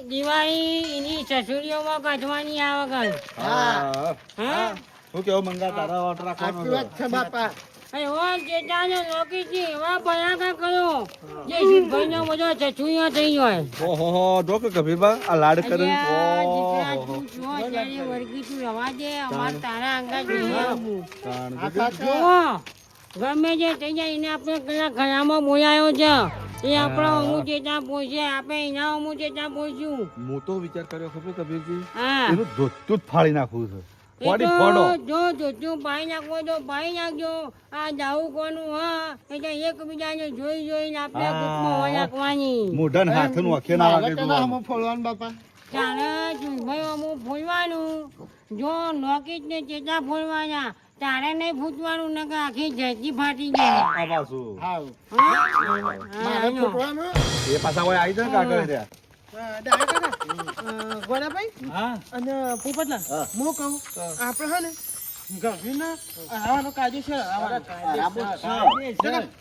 દિવાળી એની સસુરીઓમાં કાઢવાની આ વગર. શું કેવું મંગા તારા ઓર્ડર રાખવાનો છે બાપા. ઓહો જો કે કબીરબા આ લાડ કરે ગમે જે થઈ જાય એને આપણે પેલા ઘરામાં બોલાયો છે એ આપણો અમુક જેટલા પોષે આપણે એના અમુક જેટલા પોષ્યું. હું તો વિચાર કર્યો ખબર કબીરજી હા એનું ધોતું જ ફાડી નાખવું છે. જો ધોતું પાઈ નાખવો તો પાઈ નાખજો. આ જાવું કોનું હા એટલે એકબીજાને જોઈ જોઈને આપણે ગ્રુપમાં નાખવાની. મોઢાને હાથનું આંખે ના વાગે ફોડવાનું બાપા. તારે ભાઈ અમુક ફોડવાનું. જો નોકીજ ને ચેતા ફોડવાના. તારે નહીં ફૂટવાનું ને આખી જતી ફાટી જાય. આ પાછું મારે ફોડવાનું. એ પાછા હોય આવી જાય કાગળ રહ્યા. ગોરાભાઈ અને પોપટલા હું કહું આપણે હે ને ગભીના આવવાનો કાજુ છે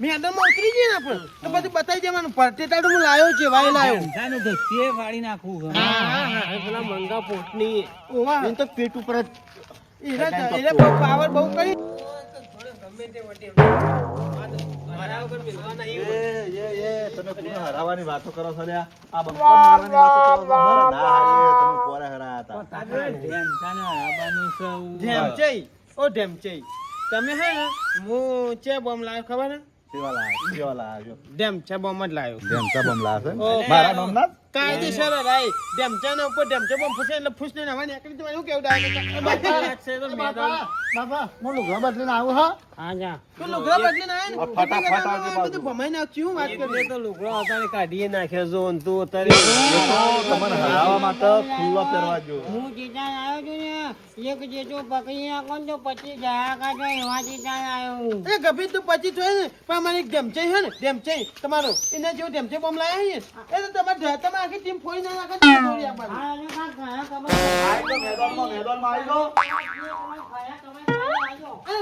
મેદાનમાં ઉતરી જઈએ ને આપણે તો બધું બતાવી દેવાનું પરટેટા તો હું લાવ્યો છે વાય લાવ્યો વાળી નાખવું પેલા મંગા પોટની ઓવા તો પેટ ઉપર જ પાવર બહુ કરી તમે કોને હરાવવાની વાતો કરો છો લ્યા? આ બંકો મારવાની વાતો કરો છો. ના હારીએ તમે પોરે હરાયા હતા. ઢેમચઈ તમે હે ને હું ચે બોમ્બ લાવ્યો ખબર ને કેવા લાયા ઢેમચા બોમ્બ જ લાવ્યો ડેમચા બમ લાયા છે મારા નામના કાયદેસર રાય ઢેમચા ના ઉપર ઢેમચા બોમ્બ ફૂટે એટલે ફૂસને નવા નીકળી જવાનું હું કેવું બાબા હું લુગડા બદલીને આવું હા હા જા તું લુગડા બદલીને આવે ને ફટાફટ આવજે બાજુ. બધું ભમાઈ નાખ્યું વાત કરી તો લુગડો અત્યારે કાઢીએ નાખ્યો જો ને તું અત્યારે તમને હરાવવા માટે ખુલ્લો પહેરવા જો. હું ચીટા આવ્યો છું ને એક જેટલો પકડી નાખો ને તો પછી જયા કાઢો એવા ચીટા આવ્યો. એ ગભી તું પછી જોઈ ને પણ અમારે એક ઢેમચઈ હે ને ઢેમચઈ તમારો એના જેવો ઢેમચઈ બોમ્બ લાયા છે એ તો તમે આખી ટીમ ફોડી ના નાખે તો દોરી આપવાની હા એટલે કાંઈક ઘણા ખબર આઈ તો મેદાનમાં આવી ગયો. અરે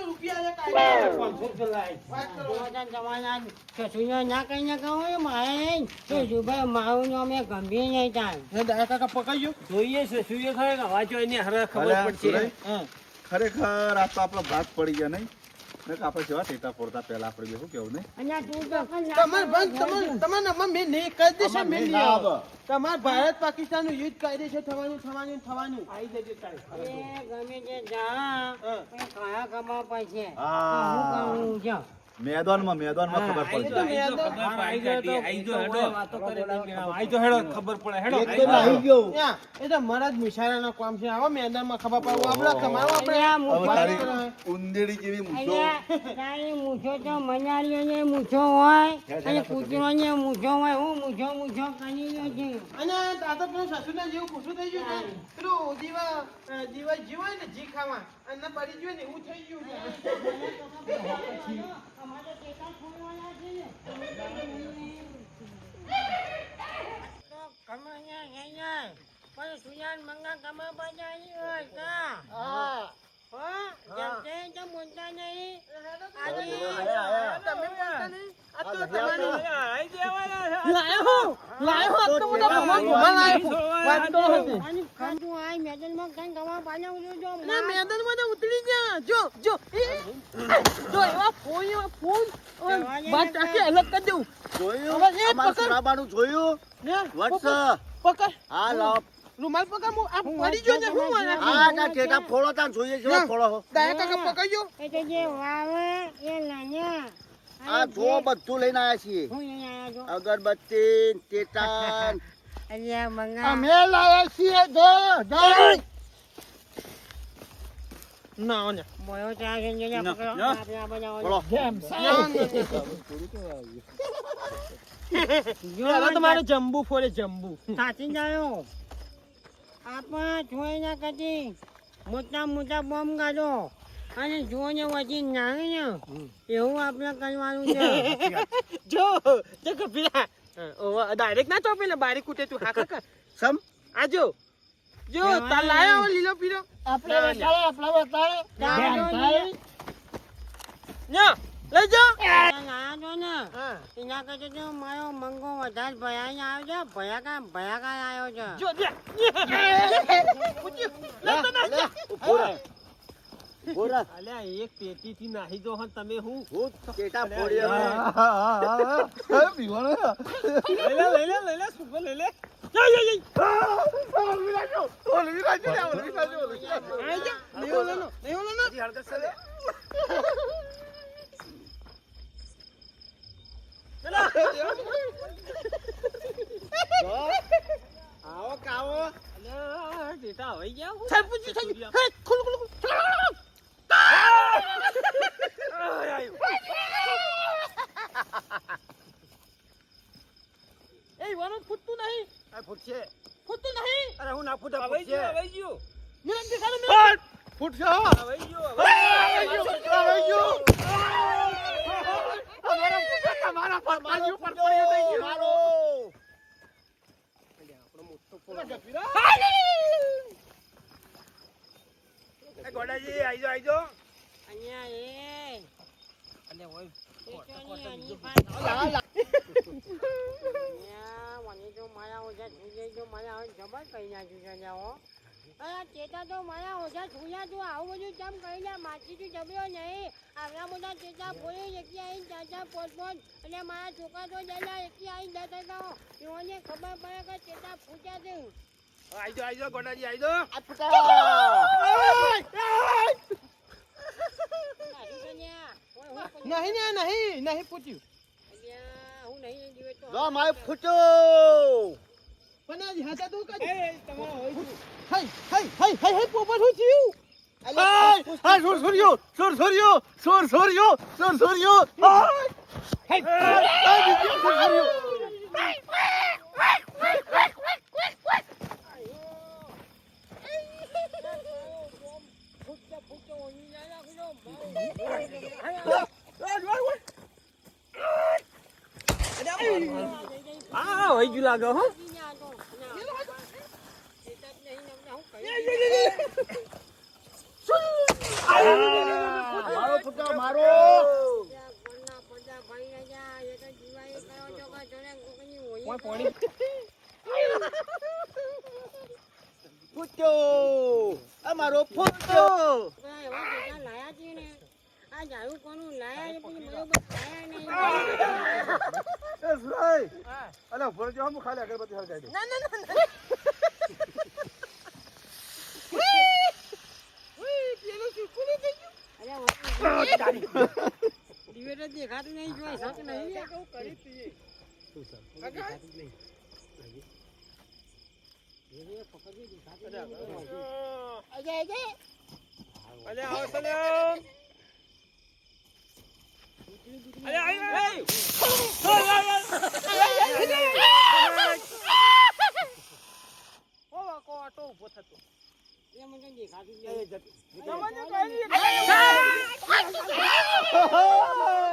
રૂપિયા કાઈ 500 લાય વાત કરો ના કઈ ના કહો મારે તો ભાઈ મારું અમે ગંભીર નહીં થાય. હે દાદા કાકા પકાઈયો જોઈએ છે સુઈએ ખરે વાંચો એની હરે ખબર પડશે. ખરેખર આ તો આપણો ભાગ પડી ગયા નહીં આપણે જેવા ટેટા ફોડતા પહેલા આપણે શું કેવું નહીં અને તું તો તમાર ભાગ તમાર નામ મેં નહીં કરી દેશે મેં નહીં તમાર ભારત પાકિસ્તાન નું યુદ્ધ કાયદેસર થવાનું આવી જજે તારે ગમે તે જા કયા ખબર પડશે. હા. હું કહું છું મેદાનમાં ખબર પડી એ તો મારા જ મિશારાનો કામ છે આવો મેદાનમાં ખબર પડે આપડા તમારો હવે તારી ઉંદેડી જેવી મૂછો તારી મૂછો તો મનાળીઓને મૂછો હોય અને કૂતરોને મૂછો હોય હું મૂછો કરી રહ્યો છે. અને આ તો પેલું સસુના જેવું પૂછું થઈ ગયું ને પેલું દીવા જીવ હોય ને જી ખાવા અને પડી ગયું ને એવું થઈ ગયું અમારે ટેટા ફોડવાના છે ને તો કમાયા પણ સુયાન મંગા કમા બજાવી હોય કા જેમ તે તો બોલતા નહીં આજે તમે બોલતા નહીં આ તો તમારું લાયો તો મોટા ભમા લાયો વાત તો હતી અને કાંટુ આય મેદાનમાં કઈ કમા પાડ્યા ઉજો જો ના મેદાનમાં તો ઉતરી જા જો એવા ફોન વાત આખી અલગ કરી દઉં જોયું હવે એ અમારું પકડ. સુરાબાનું જોયું ને વટ્સ પકડ હા લાવ રૂમાલ પકડ હું આ પડી ગયો ને હું હા કા ટેટા ફોડો તા જોઈએ છે ફોડો દાયા કાકા પકડ્યો એટલે જે વાવે એ નાન્યા આ જો બધું લઈને આયા છીએ હું અહીંયા આવ્યો છું અગરબત્તી ટેટા અલ્યા મંગા અમે લાયા છીએ જો ના ને મોયો ચા છે ને પકડો આપણે આ બનાવો બોલો જો તમારે જંબુ ફોડે જંબુ સાચી જાયો આપણા જોઈ ના કદી મોટા બોમ્બ કાઢો અને જો ને વધી નાને ને એવું આપણે કરવાનું છે. જો કપિલા ડાયરેક્ટ ના ચોપે ને બારી કૂટે તું હા કાકા સમ આ જો તાર લાયો લીલો પીરો આપણે બતાડે ચાલો લ્યો લઈ જાઓ આયા છો ને હા એના કરતા તો મારો મંગો વધારે ભયાઈને આવ્યો છે ભયાકા આવ્યો છે જો લે અલ્યા એક પેટી થી નાહી દો હન તમે હું કેટા ફોડ્યો બીવાનો લઈ લે સુપર લઈ લે આવો કાવો અલ્યા ટેટા હવાઈ ગયા હું સાહેબ પૂછી થઈ હે ખુલ ખુલ એ વાનો ફૂટતું નહીં આ ફૂટશે ફૂટતું નહીં અરે હું ના ફૂટા હવાઈ ફૂટશે ગયો હવાઈ ગયો મિલન દેખાડો મિલન ફૂટશે હવાઈ ગયો તમારા પર મારી ઉપર પડ્યો થઈ ગયો મારો એ ગોડાજી આઈ જો અહીંયા એ અલ્યા ઓય પેટોની આની પાસે અહીંયા મને તો મારા ઓછા છૂજે જો મારા હવે જબર કહી નાખ્યું છે જાઓ અરે ચેતા તો મારા ઓછા છૂયા તું આવું બધું કેમ કહી ના માછી તું જબ્યો નહીં આગલા મોટા ચેતા બોલી એકલી આવીને ચાચા પોત અને મારા છોકરા તો જલા એકલી આવીને જતા હતા એઓને ખબર પડે કે ચેતા ફૂટ્યા છે આઈ જો ગોડાજી આઈ જો નહીં પૂછ્યું હું નહીં જીવે તો જો માય ફૂટો પણ આજ હાથા તો કાઢ એ તમારો હોય છું હઈ પોપટ હું થયું હાય સોર હા હોય ગયું લાગે હો મારો ફૂટો મારો ફૂટો અમારો ફૂટો લાયા છે ને આ જાયું કોનું લાયા છે પછી બરોબર ખાયા નહીં એ સુરાઈ અલા ભર જો હું ખાલી અગરબત્તી હળગાઈ દે દિવેટ દેખાતું નહીં જોઈ શક નહીં અલ્યા આવો સલામ અલ્યા આઈ ઓ કો ઓટો ઉભો થતો એ મને દેખાતું નહીં તમને કહી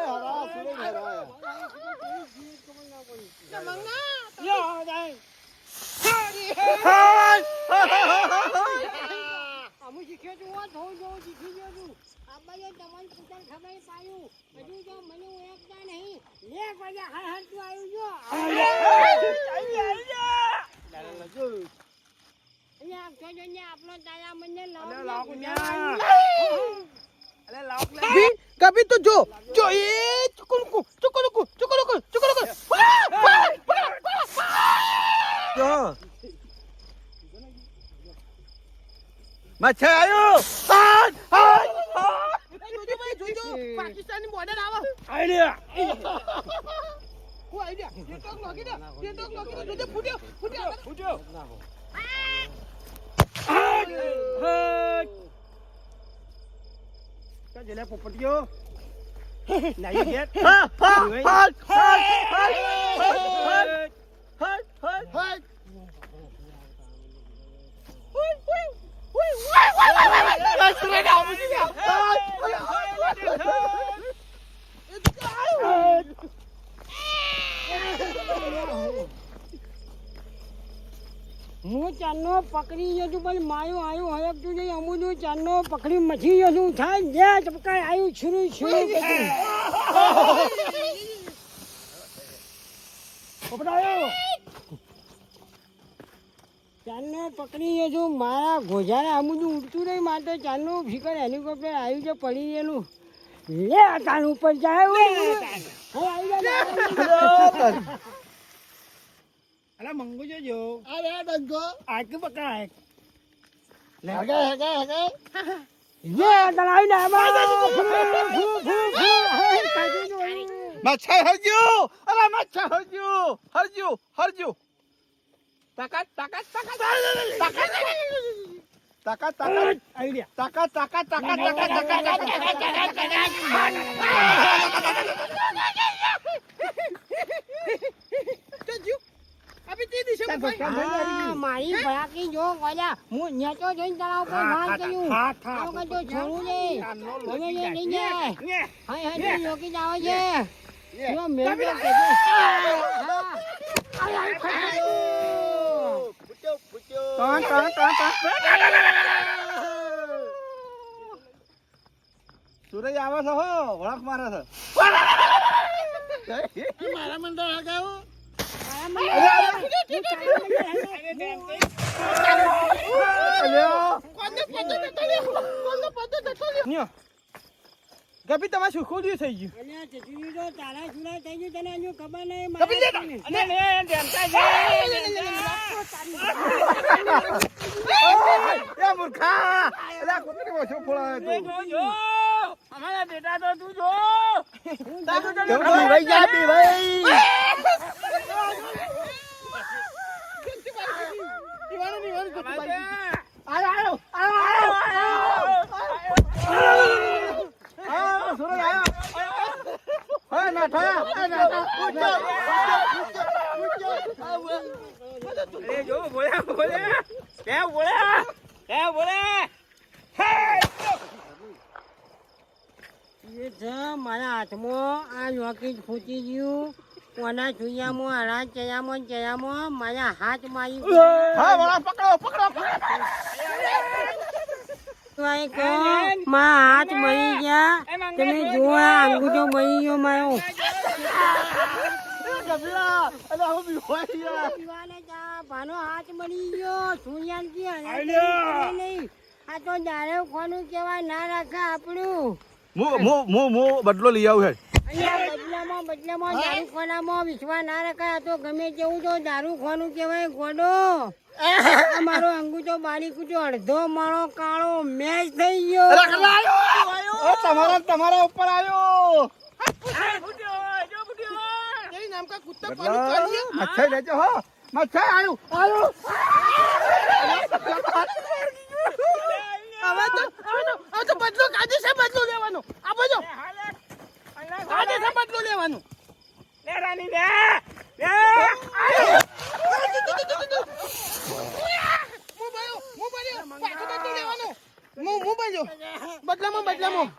હરા સુરે હરા અમુ શીખ્યો છું થોડું જોવું શીખી ગયો છું આ બાજુ તમારી પૂછન ખબર પાયું હજુ જો મને ઓળખતા નહીં લે પાછા હાર તું આવ્યું જો અને આપતો જોઈને આપણો તારા મને કભી તો જો એ ચુકુલુકુ જો મચ્છર આયો જોજો પાકિસ્તાની બોર્ડર આવો આઈડિયા હું આઈડિયા ટેટોક નોકી દે જોજો ફૂટ્યો જલે પોપટીયો નહીં ગેટ હું ચાંદનો પકડી ગયો છું પણ માયો આવ્યું હરકતું નહીં અમુનું ચાંદનો પકડી મચી ગયો છું થાય જે ચપકાય આવ્યું છુરું ચાલનો પકડી છું મારા ગોજારે આ બધું ઉડતું નહીં મારે તો ચાલનું ફિકર હેલિકોપ્ટર આવ્યું છે પડી ગયેલું લે ચાલ ઉપર જાય અરે મંગુ જો અરે ડંકો આગળ પકડાય હગે હગે હગે યે દલાઈ ના મચ્છર હરજ્યું અરે મચ્છર હરજ્યું હરજ્યું તાકાત તાકાત તાકાત તાકાત તાકાત આઈડિયા તાકાત તાકાત તાકાત મારી ભડાકી જો ગોજા હું નેચો જોઈને તળાવ પર માર કર્યું આ વખત તો છોડું નહીં તમે જે લઈ જાય હાય હાય યોકી જાવ છે જો મેં સુરજ આવે છે હો વળખ મારે છે મારા મંડળ હગાવો ગભી તમારે શું ખોલ્યું થઈ ગયું અલ્યા ચચુરી તો તારા સુરા થઈ ગયું તને હજુ ખબર નહીં એ મૂર્ખા એલા કુતરી ઓછો ફોળાય તું અમારા બેટા તો તું જો ભાઈ જા બી ભાઈ સુરજ આયો હા ના થા અરે જો બોલ્યા કેમ બોલ્યા એ છે મારા હાથમાં આ યોકી ફૂટી ગયું કોના ચુયામાં હરા ચયામાં મારા હાથ મારી હા વળા પકડો મારા હાથ મરી ગયા તમે જોવા અંગૂઠો મરી ગયો મારો ભાનો હાથ મરી ગયો સુયાન નહીં આ તો દારે ખોનું કેવાય ના રાખે આપણું મુ બદલો લઈ આવું છે અહીંયા બદલામાં દારૂ ખોનામાં વિશ્વાસ ના રખાય તો ગમે તેવું તો દારૂ ખોનું કહેવાય ગોડો મારો અંગૂઠો બારી કૂટો અડધો મારો કાળો મેચ થઈ ગયો તમારા ઉપર આવ્યો નામ કા કુત્તા પાલુ કરીએ મચ્છર લેજો હો મચ્છર આવ્યું હવે તો બદલો કાજે છે બદલો લેવાનો આ બધો કાજે છે બદલો લેવાનો લે રાની લે બદલામાં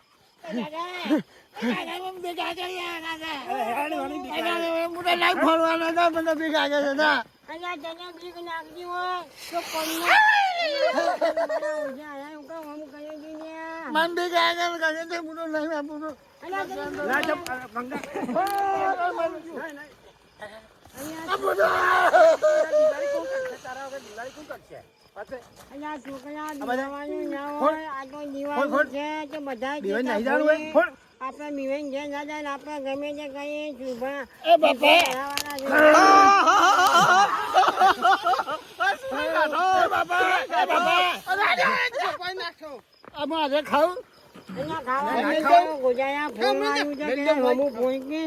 અહીંયા તને બીક નાખતી હોય તો કોઈને અહીંયા છોકરા દીવાનું ના હોય આ તો દીવાનું છે તો બધા આપણે મિવેન છે ના જાય આપણે ગમે તે કહીએ શુભા અમારે ખાવું ગોજાયા ફોન આવ્યું છે કે હમું ફોન કે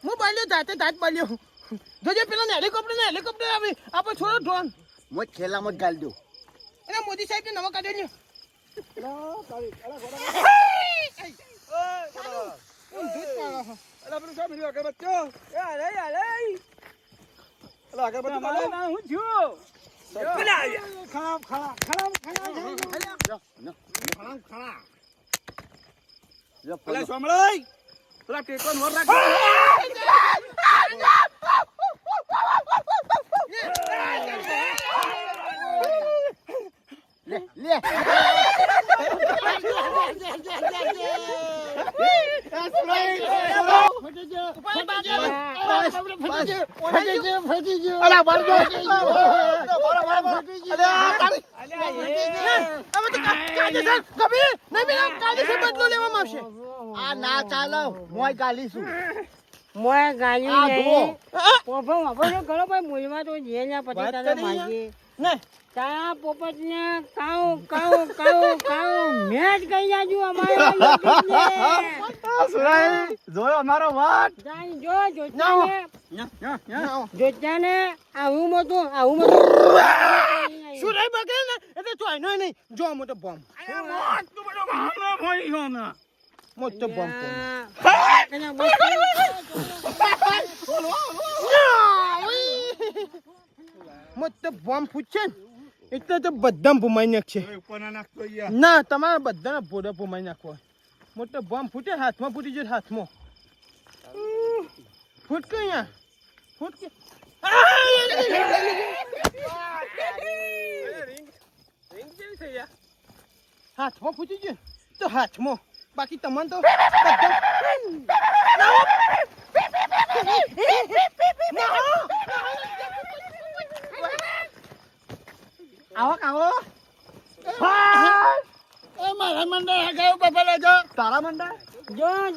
હું બાલ્યો જાતે જાત બાલ્યો જોજે પેલા હેલિકોપ્ટર આવે આપણે છોડો ડ્રોન મોજ ખેલામાં જ ગાલ દો અને મોદી સાહેબ ને નવો કાઢ્યો લે આ ના ચાલો મોય ગાલીશું મોય ગાયું આ નહીં. જુઓ. પોપો વાપરજો કરો ભાઈ મૂળમાં તો જેને પછી વાત તારે કરી માગીએ. ને તારા પોપટને કાઉ મેં જ કહી જાજુ અમારે લોકોને. જોયો અમારો વાત જાણી જોતાને આવું મોટું શું રે બગે ને એટલે ચોઈનો નહીં જો મોટો બોમ્બ મોટો બોમ્બ મોટો બોમ્બ ફૂટશે ને એટલે તો બધા ભૂમાઈ નાખશે ઉપરના નાખતો યાર ના તમારા બધાને ભોડો ભૂમાઈ નાખવો મોટો બોમ્બ ફૂટે હાથમાં ફૂટી જાય હાથમાં ફૂટ કે અહીંયા ફૂટ કે હાથમાં ફૂટી ગયું તો હાથમાં બાકી તમને તો આવો મારા મંડળ હગાવ બાપા લેજો તારા મંડળ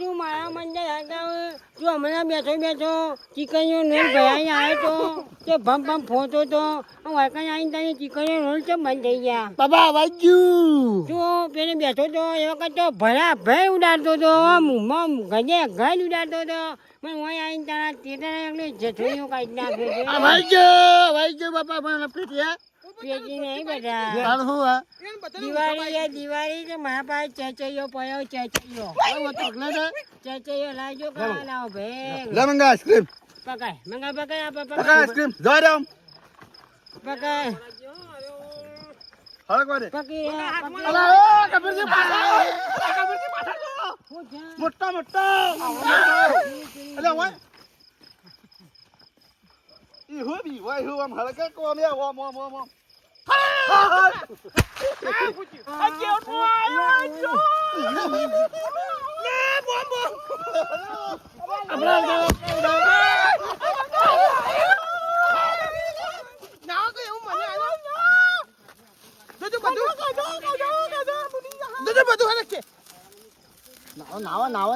જો મારા મંદિર આગળ જો હમણાં બેઠો ચિકનનો નોલ ભરાઈ આવ્યો તો તે ભમ ફોતો તો વાંકણ આવીને તને ચિકનનો નોલ તો બંધ થઈ ગયા. બાબા આવાજ ગયું જો પેલે બેઠો તો એ વખત તો ભરા ભય ઉડાડતો તો મોંમાં ગજે ગજ ઉડાડતો તો પણ હું આવીને તારા તેતરા એકલે જઠરીઓ કાઢી નાખ્યો છે. આવાજ ગયો બાપા મને પીટ્યા પેટી નહીં બેટા. તાર હું આ દિવાળી તો મારા પાસે ચચૈયો પડ્યો ચચૈયો લાવજો કા લાવો ભાઈ લે મંગા આઈસ્ક્રીમ પકાય મંગા પકાય પકા પકાય આઈસ્ક્રીમ જોઈ રહ્યો પકાય હળક વારે પકી અલા ઓ કબીરજી પાછા કબીરજી પાછા મોટા અલા ઓય ઈ હો બી વાય હો આમ હળકે કો મે ઓમ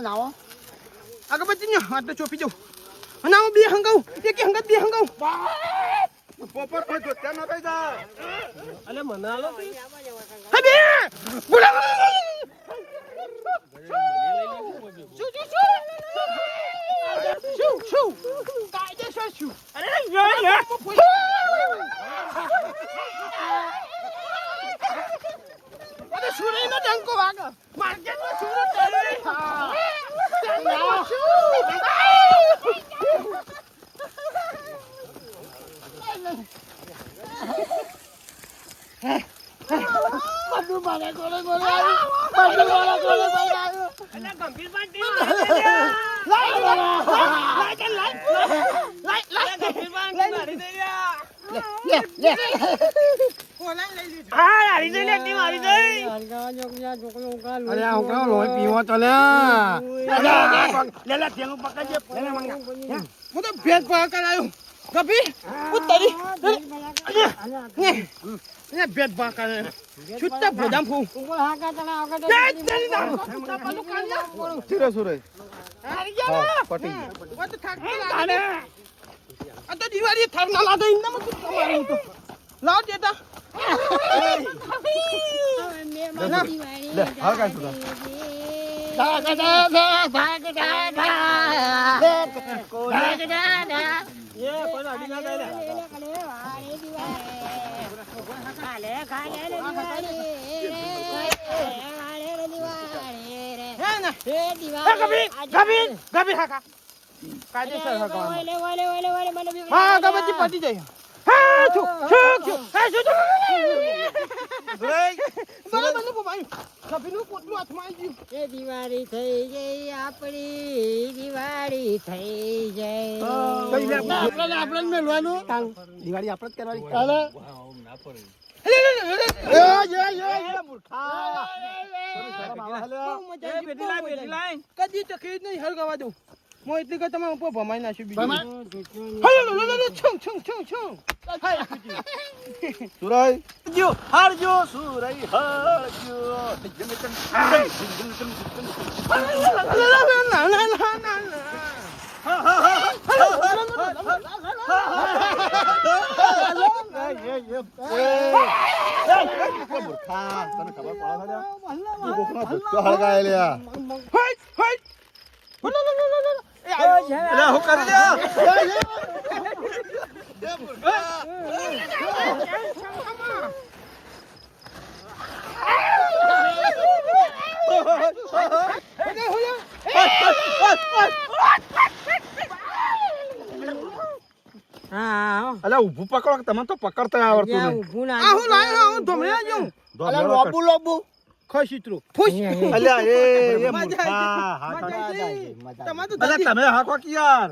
નાવો અગબત્તી આટલો ચોપી જાઉં નાવો બે હંગાવ એક હંગત બે હંગાવ પોપટ કોઈ તો ત્યાં ન કઈ જા અલે મનાલો હવે બોલા શું કાયદેસર શું અરે અરે સુરઈ નો ડંકો વાગ માર્કેટમાં સુરત બધું મારા ગોળે આવ્યું બધું મારા ગોળે આવ્યું અલે ગંભીર પાટી અરે આ ઉકળો લોહી પીવો તો લે લેલા તેનું પકડજે લેલા મંગા હું તો ભેદ પર કરાયો કભી ઉતરી ને ભેદ પર કરાયો છુટ્ટા ભોદામ ફૂ સુરે સુરે હારી ગયા પટી વો તો થાક લાગે આ તો દિવાળી થર ના લાદો ઇન્ના મત તમારું તો લાવ દેતા લે હાલ કાઈ સુરા દિવાળી થઈ ગઈ આપણી દિવાળી થઈ જાય આપણે મેળવાનું દિવાળી આપણે જ કરવાની શરમ આવે છે લ્યા. બહુ મજા આવી, બહુ મજા આવી. કદી તકલીફ નહીં હળગાવા દઉં. હું એટલી કે તમારા ઉપર ભમાઈ નાખ્યું બીજું. હલો, લો, લો, લો, છું, છું, છું, છું. હાય, પૂજી. સુરાઈ હારજો સુરાઈ હારજો ના, ના, ના, ના, ના. મૂર્ખા, તને ખબર પડે છે લ્યા? તું કોકનો ભૂક્કો હળગાય લ્યા. હાય, હાય. લો, લો, લો, લો, લો. એ આવ્યો. અલ્યા, હું કરી લ્યા? એ મૂર્ખા. હા અલ્યા, ઊભું પકડો કે તમને તો પકડતા આવડતું નહીં. ઊભું ના આ હું લાયો, હું ધમણ્યા જેવું. લોબુ ખસીત્રો. ફૂસ. અલ્યા એ મજા મૂર્ખા હા મજા હા. આવી. તમારે તો અલ્યા, દાદી- તમે હાકો કે યાર.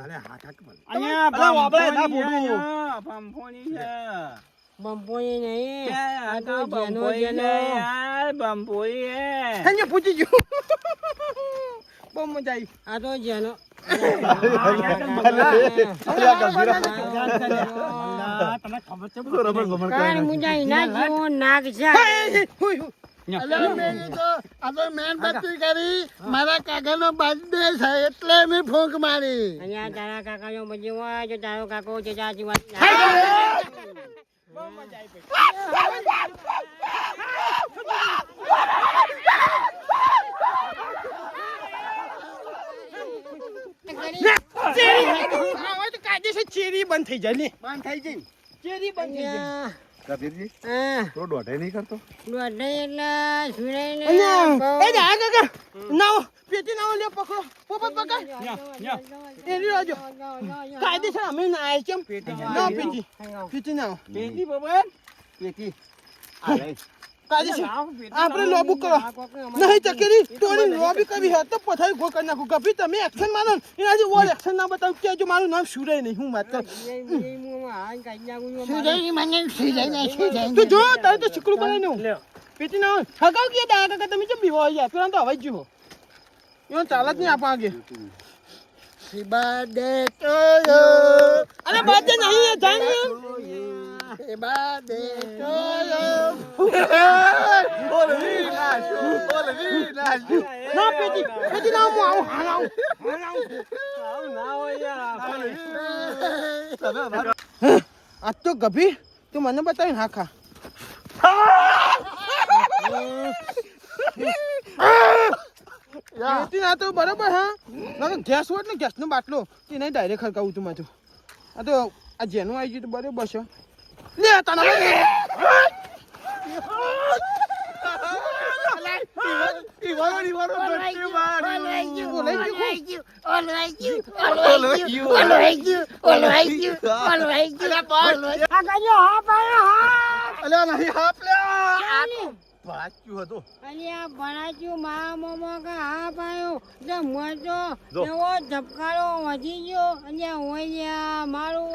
અલ્યા, વાપરે ના ફૂટું. બંપોઈ નહીં આ તો બંપોઈ જેનો જેનો યાર, બંપોઈ હે. અહીંયા પૂછી ગયું. બહુ મજા આવી. આ તો જેનો રબર ભમર કાન કરે. મુજાઈ ના જેવો નાગ છે હુઈ, હુઈ. અને આ તારા કાકા નો બજે હોય જો તારો કાકો છે ચાચી વાત બહુ મજા આવી. ચેરી. હા, હવે તો કાયદેસર ચેરી બંધ થઈ જાય લે. ચેરી બંધ થઈ જાય. કબીરજી, હા તો દોઢે નહીં કરતો? દોડે એટલે સુરાઈને અહીંયા. એ જા કાકા. નાવો, પેટી નાવો લે પકડો. પોપટ પકડ. એની રાજો. કાયદેસર અમે ના આય કેમ? ના પેટી. પેટી નાવો. પેટી બાબા. કાયદેસર. આપણે લોબુ કરો. નહીં ચકેરી તોડી લોબી કરવી હોય તો પથારી ગો કરી નાખું. ગભી તમે એક્શન મારો ને એના જે ઓલ એક્શન ના બતાવું કે જો મારું નામ સુરાય નહીં હું વાત કર. તું જો તારે તો ચીકડું બનાવી ને પેટી ના હગાવ કે દા કાકા તમે કેમ બીવો આવી જાય પેલા તો હવાઈ ગયો એનો ચાલ જ નહીં આપા આગે અરે બાદ નહીં જાણીએ ના પેટી પેટી ના હું આવું હાલાવું આવું ના હોય યાર. આ તો ગભી તું મને બતાવીને હા ખા પેટી ના તો બરાબર હા ના તો ગેસ હોત ને ગેસનો બાટલો તે નહીં ડાયરેક્ટ ખડકાવું તું માથું આ તો આ જેનું આવી ગયું તો બરાબર છે લે તને ભણાચ્યું મા મોમો કે હા પાયો એટલે મોટો એવો ધબકારો વધી ગયો અને હોય મારું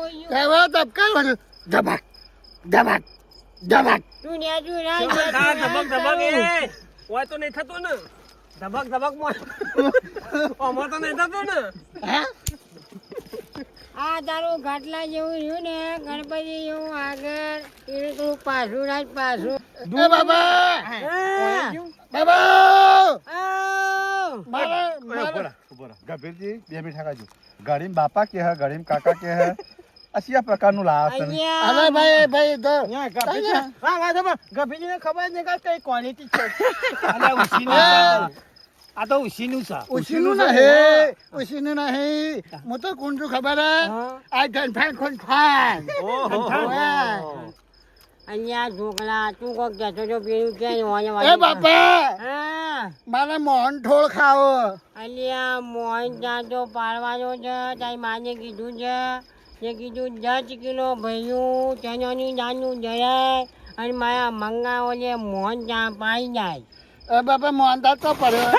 તું ને તું આ ધબક ધબક એ. ઓય તો નહીં થતું ને. ધબક ધબક માં. આમાં તો નહીં થતું ને. આ તારું ઘાટલા જેવું રહ્યું ને ગણપતિ જેવું આગળ એ તું પાછું ના જ પાછું ગભીરજી 2 મિનિટ હકાજો. ગાડીમાં બાપા કે હે, ગાડીમાં કાકા કે હે. આ પ્રકારનું લાયા છે ને? ગભીજીને ખબર જ નહીં કે કઈ ક્વોલિટી છે આ તો ઉસીનું છે. ઉસીનું નહીં હું તો કોણ છું ખબર હે આ ગંઠાણ કોણ ખાન ઓહો. અહીંયા ઢોકળા તું કોક કહેતો તો પેલું કે એ બાપા હા મારે મોહન ઠોળ ખાવો અલ્યા મોહન ત્યાં તો પાડવાનો છે તારી માને કીધું છે તે કીધું 10 કિલો ભર્યું ચણાની દાળનું જરાય અને મારા મંગાવો લે મોહન ત્યાં પાઈ જાય એ બાપા મોહન દાળ તો પડ્યો